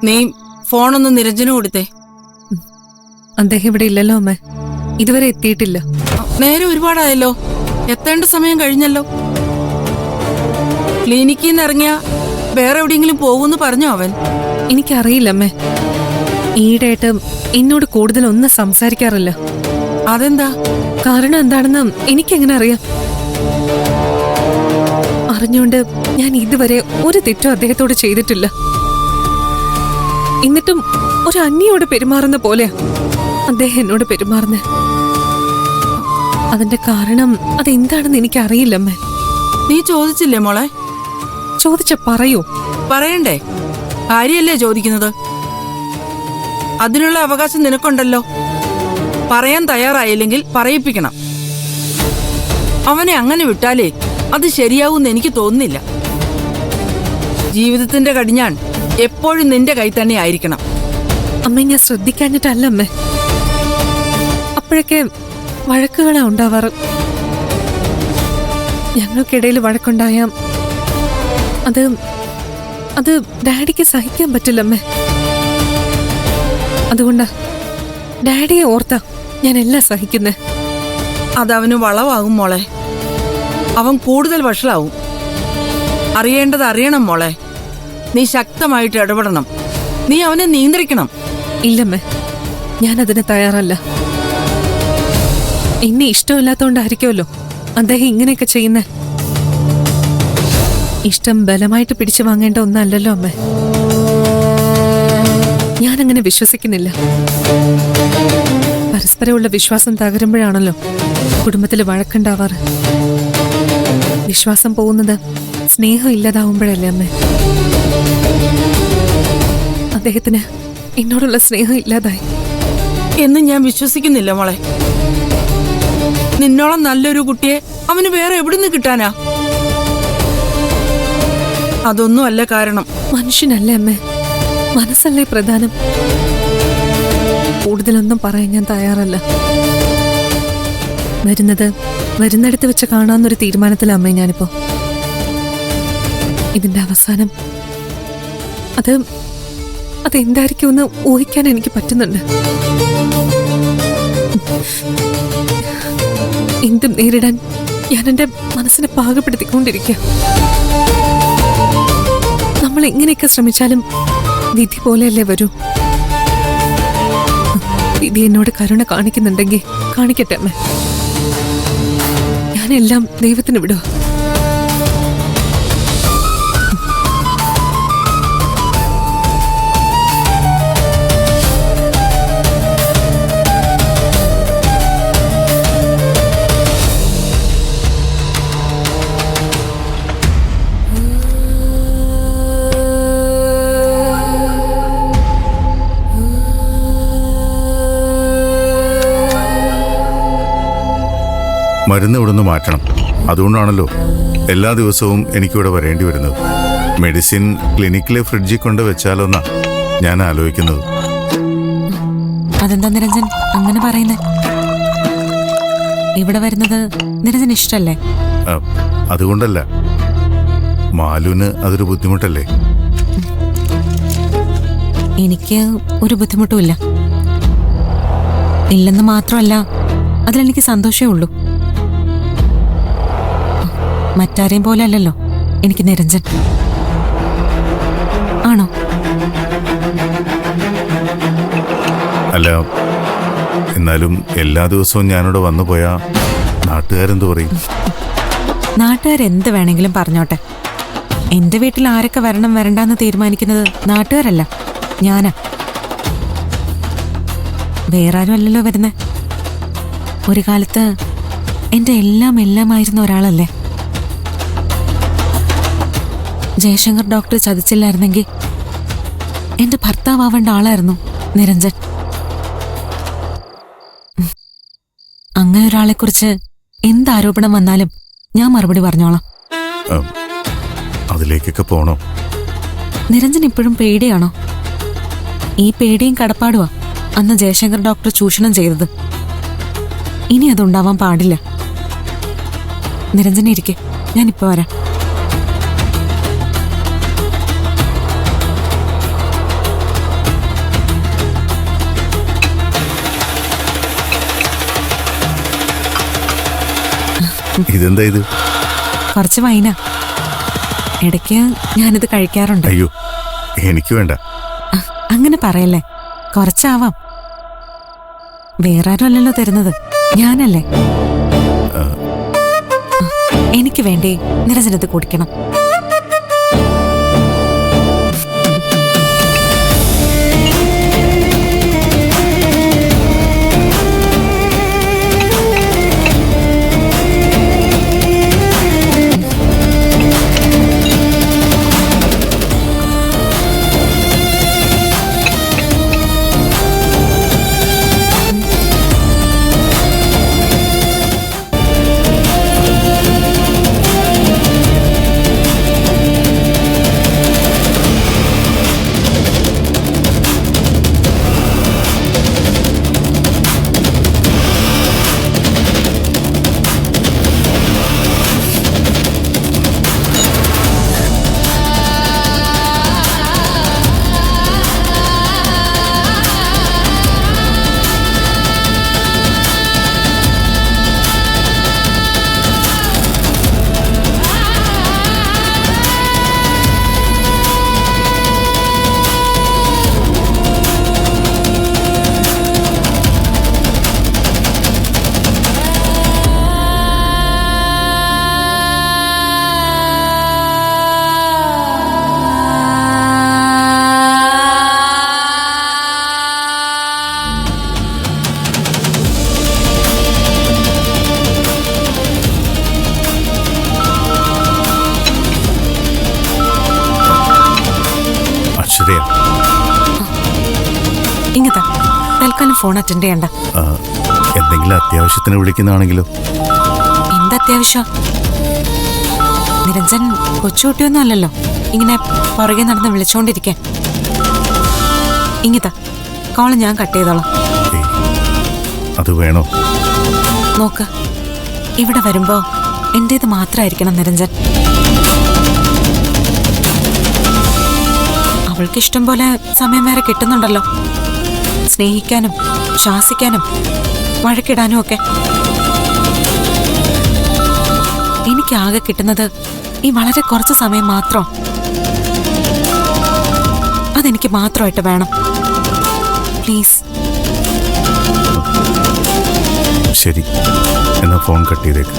നീ ഫോണൊന്ന് നിരഞ്ജന് കൊടുത്തേ. അദ്ദേഹം ഇവിടെ ഇല്ലല്ലോ അമ്മേ, ഇതുവരെ എത്തിയിട്ടില്ല. നേരെ ഒരുപാടായല്ലോ, എത്തേണ്ട സമയം കഴിഞ്ഞല്ലോ. ക്ലിനിക്കിൽ നിന്ന് ഇറങ്ങിയ വേറെ എവിടെയെങ്കിലും പോകുമെന്ന് പറഞ്ഞോ അവൻ? എനിക്കറിയില്ല അമ്മേ, ഈയിടെയായിട്ട് എന്നോട് കൂടുതലൊന്നും സംസാരിക്കാറില്ല. അതെന്താ? കാരണം എന്താണെന്ന് എനിക്കെങ്ങനെ അറിയാം? അറിഞ്ഞുകൊണ്ട് ഞാൻ ഇതുവരെ ഒരു തെറ്റും അദ്ദേഹത്തോട് ചെയ്തിട്ടില്ല. എന്നിട്ടും ഒരു അന്യയോട് പെരുമാറുന്ന പോലെയാ അദ്ദേഹം എന്നോട് പെരുമാറുന്നത്. അതിന്റെ കാരണം അതെന്താണെന്ന് എനിക്കറിയില്ലമ്മേ. നീ ചോദിച്ചില്ലേ മോളെ? ചോദിച്ച പറയൂ. പറയണ്ടേ? ഭാര്യയല്ലേ ചോദിക്കുന്നത്, അതിനുള്ള അവകാശം നിനക്കുണ്ടല്ലോ. പറയാൻ തയ്യാറായില്ലെങ്കിൽ പറയിപ്പിക്കണം. അവനെ അങ്ങനെ വിട്ടാലേ അത് ശരിയാവൂന്ന് എനിക്ക് തോന്നുന്നില്ല. ജീവിതത്തിന്റെ കടിഞ്ഞാൺ എപ്പോഴും നിന്റെ കൈ തന്നെ ആയിരിക്കണം. അമ്മ, ഞാൻ ശ്രദ്ധിക്കാഞ്ഞിട്ടല്ല അമ്മേ, അപ്പോഴൊക്കെ വഴക്കുകളാ ഉണ്ടാവാറ്. ഞങ്ങൾക്കിടയിൽ വഴക്കുണ്ടായ അത് ഡാഡിക്ക് സഹിക്കാൻ പറ്റില്ലമ്മേ. അതുകൊണ്ടാ ഡാഡിയെ ഓർത്താ ഞാൻ എല്ലാം സഹിക്കുന്നേ. അതവന് വളവാകും മോളെ. അവൻ കൂടുതൽ വഷളാവും. അറിയേണ്ടത് അറിയണം മോളെ. നീ ശക്തമായിട്ട് ഇടപെടണം. നീ അവനെ നിയന്ത്രിക്കണം. ഇല്ലമ്മേ, ഞാനതിന് തയ്യാറല്ല. എന്നെ ഇഷ്ടമില്ലാത്തോണ്ടായിരിക്കുമല്ലോ അദ്ദേഹം ഇങ്ങനെയൊക്കെ ചെയ്യുന്നേ. ഇഷ്ടം ബലമായിട്ട് പിടിച്ചു വാങ്ങേണ്ട ഒന്നല്ലല്ലോ അമ്മേ. ഞാനങ്ങനെ വിശ്വസിക്കുന്നില്ല. പരസ്പരമുള്ള വിശ്വാസം തകരുമ്പോഴാണല്ലോ കുടുംബത്തിൽ വഴക്കുണ്ടാവാറ്. വിശ്വാസം പോകുന്നത് സ്നേഹം ഇല്ലാതാവുമ്പോഴല്ലേ അമ്മേ. അദ്ദേഹത്തിന് എന്നോടുള്ള സ്നേഹം ഇല്ലാതായി എന്ന് ഞാൻ വിശ്വസിക്കുന്നില്ല മോളെ. നിന്നോളം നല്ലൊരു കുട്ടിയെ അവന് വേറെ എവിടുന്ന് കിട്ടാനാ? അതൊന്നും അല്ല കാരണം. മനുഷ്യനല്ലേ അമ്മേ, മനസ്സല്ലേ പ്രധാനം. കൂടുതലൊന്നും പറയാൻ ഞാൻ തയ്യാറല്ല. വരുന്നിടത്ത് വെച്ച് കാണാന്നൊരു തീരുമാനത്തിലാ അമ്മേ ഞാനിപ്പോ. ഇതിന്റെ അവസാനം അതെന്തായിരിക്കുമെന്ന് ഊഹിക്കാൻ എനിക്ക് പറ്റുന്നുണ്ട്. എന്തും നേരിടാൻ ഞാൻ എന്റെ മനസ്സിനെ പാകപ്പെടുത്തിക്കൊണ്ടിരിക്കുക. നമ്മൾ എങ്ങനെയൊക്കെ ശ്രമിച്ചാലും വിധി പോലെയല്ലേ വരൂ. വിധി എന്നോട് കരുണ കാണിക്കുന്നുണ്ടെങ്കിൽ കാണിക്കട്ടെ അമ്മേ. ഞാനെല്ലാം ദൈവത്തിന് വിടുക. മരുന്ന് ഇവിടുന്ന് മാറ്റണം. അതുകൊണ്ടാണല്ലോ എല്ലാ ദിവസവും എനിക്കിവിടെ വരേണ്ടി വരുന്നത്. മെഡിസിൻ ക്ലിനിക്കിലെ ഫ്രിഡ്ജിൽ കൊണ്ട് വെച്ചാലോന്നാ ഞാൻ ആലോചിക്കുന്നത്. അതെന്താ നിരഞ്ജൻ അങ്ങനെ പറയുന്നേ? ഇവിടെ വരുന്നത് നിരഞ്ജൻ ഇഷ്ടല്ലേ? അതുകൊണ്ടല്ല, മാലുവിന് അതൊരു ബുദ്ധിമുട്ടല്ലേ? എനിക്ക് ഒരു ബുദ്ധിമുട്ടുമില്ല. ഇല്ലെന്ന് മാത്രമല്ല, അതിലെനിക്ക് സന്തോഷമേ ഉള്ളൂ. മറ്റാരെയും പോലെ അല്ലല്ലോ എനിക്ക് നിരഞ്ജൻ. ആണോ? അല്ല, എന്നാലും എല്ലാ ദിവസവും ഞാനിവിടെ വന്നു പോയാ നാട്ടുകാരെന്ത് പറയും? നാട്ടുകാരെന്ത് വേണമെങ്കിലും പറഞ്ഞോട്ടെ. എന്റെ വീട്ടിൽ ആരൊക്കെ വരണം വരണ്ടെന്ന് തീരുമാനിക്കുന്നത് നാട്ടുകാരല്ല, ഞാനാ. വേറെ ആരും അല്ലല്ലോ വരുന്നേ. ഒരു കാലത്ത് എന്റെ എല്ലാമായിരുന്ന ഒരാളല്ലേ. ജയശങ്കർ ഡോക്ടർ ചതിച്ചില്ലായിരുന്നെങ്കിൽ എന്റെ ഭർത്താവേണ്ട ആളായിരുന്നു നിരഞ്ജൻ. അങ്ങനെ ഒരാളെക്കുറിച്ച് എന്ത് ആരോപണം വന്നാലും ഞാൻ മറുപടി പറഞ്ഞോളാം. അതിലേക്കൊക്കെ പോണോ? നിരഞ്ജൻ ഇപ്പോഴും പേടിയാണോ? ഈ പേടിയും കടപ്പാടുവാ അന്ന് ജയശങ്കർ ഡോക്ടർ ചൂഷണം ചെയ്തത്. ഇനി അതുണ്ടാവാൻ പാടില്ല. നിരഞ്ജന ഇരിക്കെ, ഞാനിപ്പോ വരാം. ഇതെന്താ ഇത്? കുറച്ച് വൈന. ഇടയ്ക്ക് ഞാനിത് കഴിക്കാറുണ്ട്. അയ്യോ, എനിക്ക് വേണ്ട. അങ്ങനെ പറയല്ലേ, കുറച്ചാവാം. വേറെ ആരും അല്ലല്ലോ തരുന്നത്, ഞാനല്ലേ. എനിക്ക് വേണ്ടി നിരഞ്ജനത് കുടിക്കണം. ഇങ്ങതാ, തൽക്കാലം ഫോൺ അറ്റൻഡ് ചെയ്യണ്ട. എന്തെങ്കിലും അത്യാവശ്യത്തിന് വിളിക്കുന്നതാണെങ്കിലോ? എന്തത്യാവശ്യം? നിരഞ്ജൻ കൊച്ചുകുട്ടിയൊന്നും അല്ലല്ലോ ഇങ്ങനെ പുറകെ നടന്ന് വിളിച്ചോണ്ടിരിക്കാൻ. ഇങ്ങതാ, കോള് ഞാൻ കട്ട് ചെയ്തോളാം. അത് വേണോ? നോക്ക്, ഇവിടെ വരുമ്പോ എന്റേത് മാത്രമായിരിക്കണം നിരഞ്ജൻ. അവൾക്ക് ഇഷ്ടം പോലെ സമയം വേറെ കിട്ടുന്നുണ്ടല്ലോ, സ്നേഹിക്കാനും ശാസിക്കാനും വഴക്കിടാനും ഒക്കെ. എനിക്കാകെ കിട്ടുന്നത് ഈ വളരെ കുറച്ച് സമയം മാത്രം. അതെനിക്ക് മാത്രമായിട്ട് വേണം, പ്ലീസ്. ശരി, എന്നാ ഫോൺ കട്ട് ചെയ്തേക്ക്.